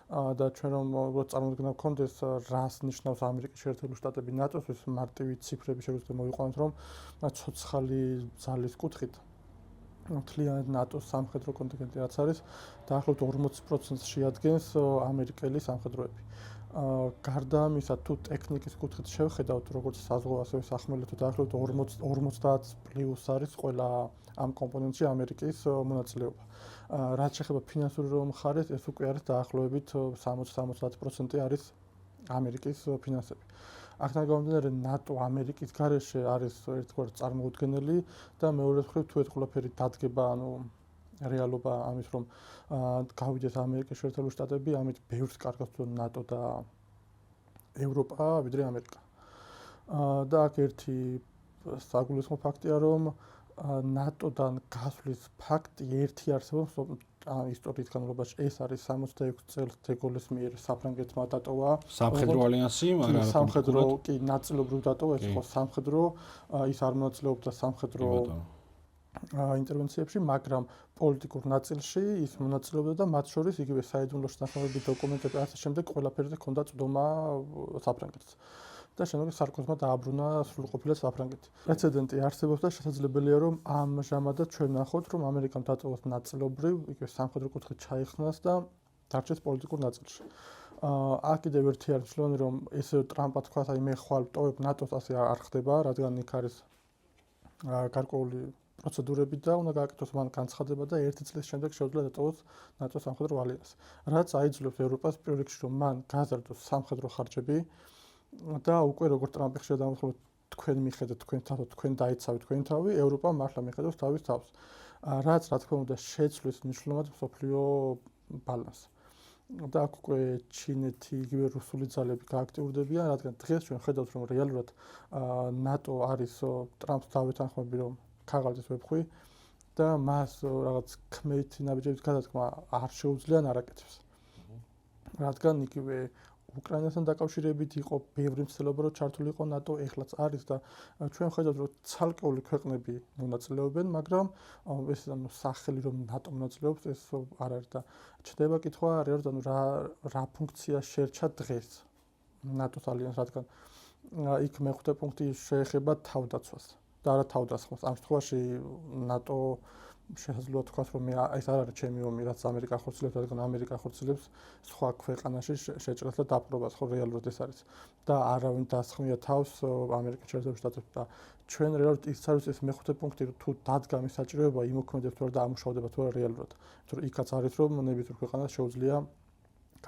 და ჩვენ რომ წარმოვიდგინოთ კონდეს რას ნიშნავს ამერიკის შეერთებული შტატები ნატოსთვის მარტივი ციფრები შეგვიძლია მოვიყვანოთ რომ ცოცხალი ძალის კუთხით მთლიანად ნატოს სამხედრო კონტინგენტი რაც არის დაახლოებით 40%-ს შეადგენს ამერიკელი სამხედროები. გარდა ამისა თუ ტექნიკის კუთხით შევხედავთ როგორც საზღვაო ასევე სახმელეთო დაახლოებით 50 პლუს არის ყველა ამ კომპონენტში ამერიკის მონაწილეობა. რაც შეეხება ფინანსური მხარეს, ეს უკვე არის დაახლოებით 60-70% არის ამერიკის ფინანსები. აქედან გამომდინარე, ნატო ამერიკის გარეშე არის ერთგვარი წარმოუდგენელი და მეორე მხრივ თუ ეს ყველაფერი დადგება, ანუ რეალობა ამის რომ გავიდეს ამერიკის შეერთებული შტატები, ამით ბევრს კარგავს თუ ნატო და ევროპა ვიდრე ამერიკა. და აქ ერთი საგულისხმო ფაქტია, რომ ნატოდან გასვლის ფაქტი ერთი არსებობს ისტორიის განმავლობაში. ეს არის 66 წელს დეგოლის მიერ საფრანგეთმა დატოვა სამხედრო ალიანსი, მაგრამ სამხედრო კი ნაწილობრივ დატოვა, ეს იყო სამხედრო, ის არ მონაწილეობდა სამხედრო ინტერვენციებში, მაგრამ პოლიტიკურ ნაწილში ის მონაწილეობდა და მათ შორის იგივე საიდუმლოში ნახმარები დოკუმენტები ასე შემდეგ ყველაფერზე ჰქონდა წვდომა საფრანგეთს. და შემდეგ სარკოზმა დააბრუნა სრულყოფილად საფრანგეთი. პრეცედენტი არსებობს და შესაძლებელია რომ ამჟამადაც ჩვენ ნახოთ რომ ამერიკამ დატოვოს ნაწილობრივ იგივე სამხედრო კუთხით ჩაიხსნას და დარჩეს პოლიტიკურ ნაწილში. აქ კიდევ ერთი არის მნიშვნელოვანი რომ ეს ტრამპა თქვა, აი მე ხვალ ვტოვებ ნატოს ასე არ ხდება, რადგან იქ არის გარკვეული პროცედურები და უნდა გააკეთოს მან განცხადება და ერთი წლის შემდეგ შეუძლია დატოვოს ნატოს სამხედრო ალიანსი. რაც აიძულებს ევროპას პირველ რიგში რომ მან გაზარდოს სამხედრო ხარჯები და უკვე როგორც ტრამპი ხშირად ამბობს, თქვენ მიხედეთ თქვენ თავად, თქვენ დაიცავთ თქვენი თავი, ევროპა მართლა მიხედავს თავის თავს. რაც რა თქმა უნდა შეცვლის მნიშვნელოვნად მსოფლიო ბალანსს. და აქ უკვე ჩინეთი, იგივე რუსული ძალები გააქტიურდებიან, რადგან დღეს ჩვენ ხედავთ რომ რეალურად ნატო არის ტრამპს დავეთანხმები რომ ქაღალდის ვებხვი და მას რაღაც ქმეთი ნაბიჯების გადადგმა არ შეუძლია არაკეთებს. რადგან იგივე უკრაინასთან დაკავშირებით იყო ბევრი მცდელობა რომ ჩართული იყო ნატო, ეხლაც არის და ჩვენ ხედავთ რომ ცალკეული ქვეყნები მონაწილეობენ, მაგრამ ეს ანუ სახელი რომ ნატო მონაწილეობს ეს არ არის და ჩნდება კითხვა რეალურად ანუ რა ფუნქცია შეერჩა დღეს ნატოს ალიანსს, რადგან იქ მეხუთე პუნქტი შეეხება თავდაცვას და არა თავდასხმას. ამ შემთხვევაში ნატო შესაძლოა თქვას რომ ეს არ არის ჩემი ომი, რაც ამერიკა ხორციელებს, რადგან ამერიკა ხორციელებს სხვა ქვეყანაში შეჭრას და დაპყრობას, ხო რეალურად ეს არის. და არავინ დასხმია თავს ამერიკის შეერთებულ შტატებში და ჩვენ რეალურად ის არის ეს მეხუთე პუნქტი თუ დადგა მის საჭიროება იმოქმედებს თუ არა და ამუშავდება თუ არა რეალურად. იმიტომ რომ იქაც არის რომ ნებისმიერ ქვეყანას შეუძლია